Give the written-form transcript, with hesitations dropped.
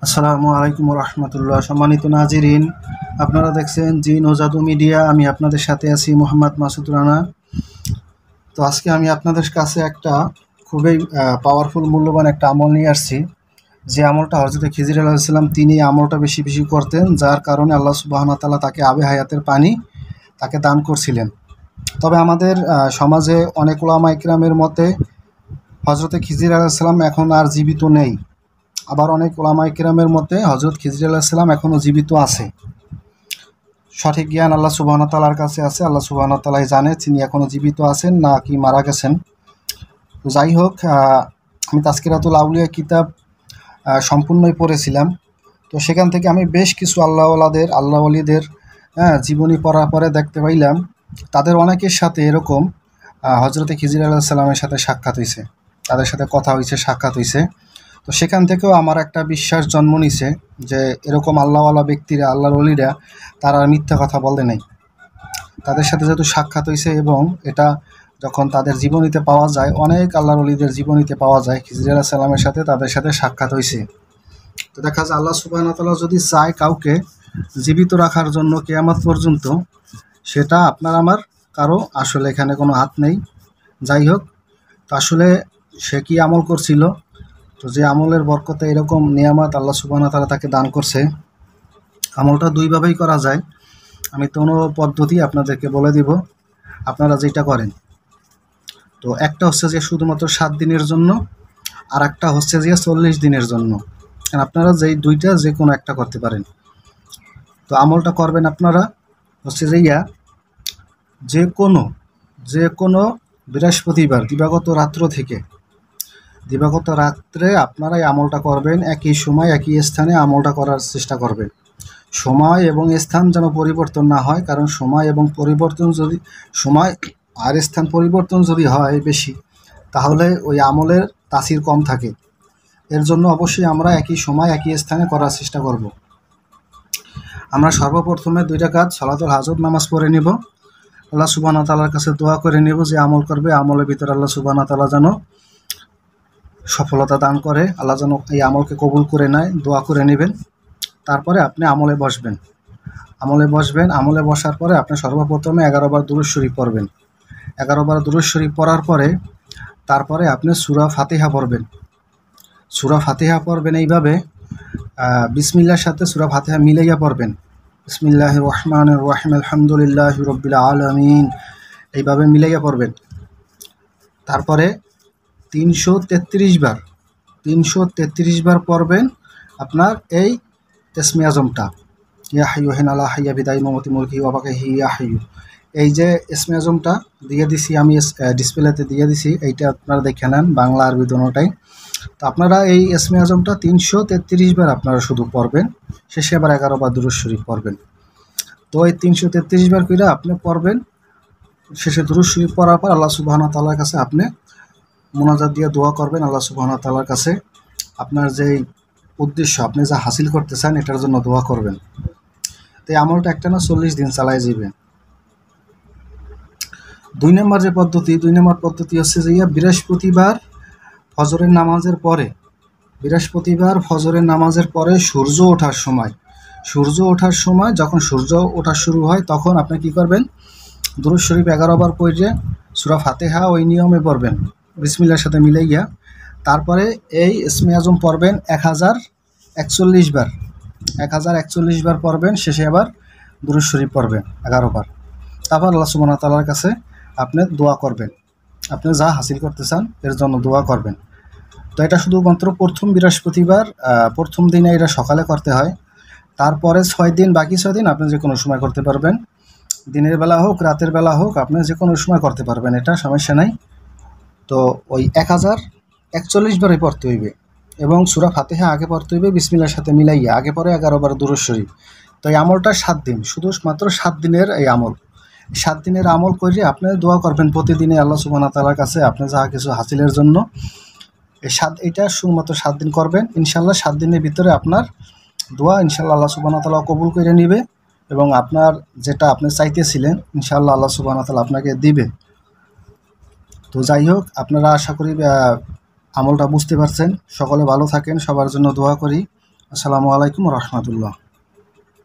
আসসালামু আলাইকুম রহমতুল্লাহ। সম্মানিত নাজিরিন, আপনারা দেখছেন জিন ও জাদু মিডিয়া। আমি আপনাদের সাথে আছি মোহাম্মদ মাসুদ রানা। তো আজকে আমি আপনাদের কাছে একটা খুবই পাওয়ারফুল মূল্যবান একটা আমল নিয়ে আসছি, যে আমলটা হযরত খিজির আলাইহিস সালাম তিনি আমলটা বেশি বেশি করতেন, যার কারণে আল্লাহ সুবহানাহু ওয়া তাআলা তাকে আবে হায়াতের পানি তাকে দান করছিলেন। তবে আমাদের সমাজে অনেক উলামা ইকরামের মতে হযরত খিজির আলাইহিস সালাম এখন আর জীবিত নেই। আবার অনেক উলামা ইকরামের মতে হযরত খিজির আলাইহিস সালাম এখনও জীবিত আছে। সঠিক জ্ঞান আল্লাহ সুবহানাহু ওয়া তাআলার কাছে আছে। আল্লাহ সুবহানাহু ওয়া তাআলাই জানে তিনি এখনও জীবিত আছেন না কি মারা গেছেন। তো যাই হোক, আমি তাজকিরাতুল আউলিয়া কিতাব সম্পূর্ণই পড়েছিলাম। তো সেখান থেকে আমি বেশ কিছু আল্লাহ ওয়ালিদের জীবনী পড়ার পরে দেখতে পাইলাম তাদের অনেকের সাথে এরকম হযরত খিজির আলাইহিস সালামের সাথে সাক্ষাৎ হয়েছে, তাদের সাথে কথা হয়েছে, সাক্ষাৎ হয়েছে। তো সেখান থেকেও আমার একটা বিশ্বাস জন্ম নিছে যে এরকম আল্লাহওয়ালা ব্যক্তিরা, আল্লাহর ওলিরা, তারা আর মিথ্যা কথা বলে নাই। তাদের সাথে যেহেতু সাক্ষাৎ হয়েছে এবং এটা যখন তাদের জীবনীতে পাওয়া যায়, অনেক আল্লাহর ওলিদের জীবনীতে পাওয়া যায় খিজির আলাইহিস সালামের সাথে তাদের সাথে সাক্ষাৎ হয়েছে। তো দেখা যায় আল্লাহ সুবহানাহু ওয়া তাআলা যদি চায় কাউকে জীবিত রাখার জন্য কিয়ামত পর্যন্ত, সেটা আপনার আমার কারো আসলে এখানে কোনো হাত নেই। যাই হোক, তো আসলে সে কি আমল করছিল, তো যে আমলের বরকতে এরকম নিয়ামত আল্লাহ সুবহানাহু ওয়া তাআলা তাকে দান করছে। আমলটা দুইভাবেই করা যায়। আমি কোনো পদ্ধতি আপনাদেরকে বলে দিব, আপনারা যেটা করেন। তো একটা হচ্ছে যে শুধুমাত্র 7 দিনের জন্য, আর একটা হচ্ছে যে 40 দিনের জন্য। আপনারা যেই দুইটা যে কোনো একটা করতে পারেন। তো আমলটা করবেন আপনারা হচ্ছে যে যে কোনো বৃহস্পতিবার দিবাগত রাত্রে আপনারা এই আমলটা করবেন। একই সময় একই স্থানে আমলটা করার চেষ্টা করবেন। সময় এবং স্থান যেন পরিবর্তন না হয়, কারণ সময় আর স্থান পরিবর্তন যদি হয় বেশি, তাহলে ওই আমলের তাসির কম থাকে। এর জন্য অবশ্যই আমরা একই সময় একই স্থানে করার চেষ্টা করব। আমরা সর্বপ্রথমে 2 রাকাত সালাতুল হাজত নামাজ পড়ে নিব। আল্লাহ সুবহানাহু ওয়া তাআলার কাছে দোয়া করে নেব যে আমল করবে, আমলের ভিতরে আল্লাহ সুবহানাহু ওয়া তাআলা যেন সফলতা দান করে, আল্লাহ যেন এই আমলকে কবুল করে নেয়, দোয়া করে নেবেন। তারপরে আপনি আমলে বসবেন। আমলে বসার পরে আপনি সর্বপ্রথমে 11 বার দুরূদ শরীফ পড়বেন। 11 বার দুরূদ শরীফ পড়ার পরে তারপরে আপনি সূরা ফাতিহা পড়বেন। এইভাবে বিসমিল্লাহর সাথে সূরা ফাতিহা মিলাইয়া পড়বেন। বিসমিল্লাহির রহমানির রহিম, আলহামদুলিল্লাহি রাব্বিল আলামিন, এইভাবে মিলাইয়া পড়বেন। তারপরে 333 বার পড়বেন আপনার এই ইসমে আজমটা, ইয়া হাইয়ু হিনা লা হাইয়া বিদাই মামাতি মুলকি ওয়া বাকাহি ইয়া হাইয়ু। এই যে ইসমে আজমটা দিয়ে দিছি আমি, ডিসপ্লেতে দিয়ে দিছি, এইটা আপনারা দেখে নেন, বাংলা আরবি দুটোটাই। তো আপনারা এই ইসমে আজমটা 333 বার আপনারা শুধু পড়বেন। শেষে আবার 11 বার দুরূদ শরীফ পড়বেন। তো এই 333 বার করে আপনি পড়বেন। শেষে দুরূদ শরীফ পড়ার পর আল্লাহ সুবহানাহু ওয়া তাআলার কাছে আপনি মুনাজাত দিয়ে দোয়া করবেন। আল্লাহ সুবহানাহু ওয়া তাআলার কাছে আপনার যেই উদ্দেশ্য, আপনি যা হাসিল করতে চান, এটার জন্য দোয়া করবেন। তো এই আমলটা একটানা 40 দিন চালায় যাবেন। 2 নম্বর পদ্ধতি হচ্ছে যে বৃহস্পতিবার ফজরের নামাজের পরে সূর্য ওঠার সময় যখন সূর্য ওঠা শুরু হয়, তখন আপনি কি করবেন, দুরূদ শরীফ 11 বার পড়ে সূরা ফাতিহা ওই নিয়মে পড়বেন, বিসমিল্লাহর সাথে মিলাইয়া। তারপরে এই ইসমে আজম পড়বেন 1041 বার পড়বেন। শেষে আবার দুরূদ শরীফ পড়বেন 11 বার। তারপর আল্লাহ সুবহানাহু ওয়া তাআলার কাছে আপনি দোয়া করবেন, আপনি যা হাসিল করতে চান এর জন্য দোয়া করবেন। তো এটা শুধুমাত্র প্রথম বৃহস্পতিবার, প্রথম দিনে এটা সকালে করতে হয়। তারপরে 6 দিন, বাকি 6 দিন আপনি যে কোনো সময় করতে পারবেন। দিনের বেলা হোক রাতের বেলা হোক, আপনি যে কোনো সময় করতে পারবেন, এটা সমস্যা নাই। তো ওই 1041 বারই পড়তে হইবে এবং সূরা ফাতিহা আগে পড়তে হইবে বিসমিল্লাহর সাথে মিলাইয়া, আগে পরে 11 বার দুরূদ শরীফ। তো এই আমলটা 7 দিন, শুধুমাত্র 7 দিনের এই আমল। 7 দিনের আমল করে আপনি দোয়া করবেন প্রতিদিনে আল্লাহ সুবহানাহু ওয়া তাআলার কাছে আপনি যা কিছু হাসিলের জন্য। এটা শুধুমাত্র 7 দিন করবেন। ইনশাআল্লাহ 7 দিনের ভিতরে আপনার দোয়া ইনশাআল্লাহ আল্লাহ সুবহানাহু ওয়া তাআলা কবুল করে নেবে এবং আপনার যেটা আপনি চাইতেছিলেন ইনশাআল্লাহ আল্লাহ সুবহানাহু ওয়া তাআলা আপনাকে দিবে। তো যাই হোক, আপনারা আশা করি আমলটা বুঝতে পারছেন। সকলে ভালো থাকেন, সবার জন্য দোয়া করি। আসসালামু আলাইকুম রহমতুল্লাহ।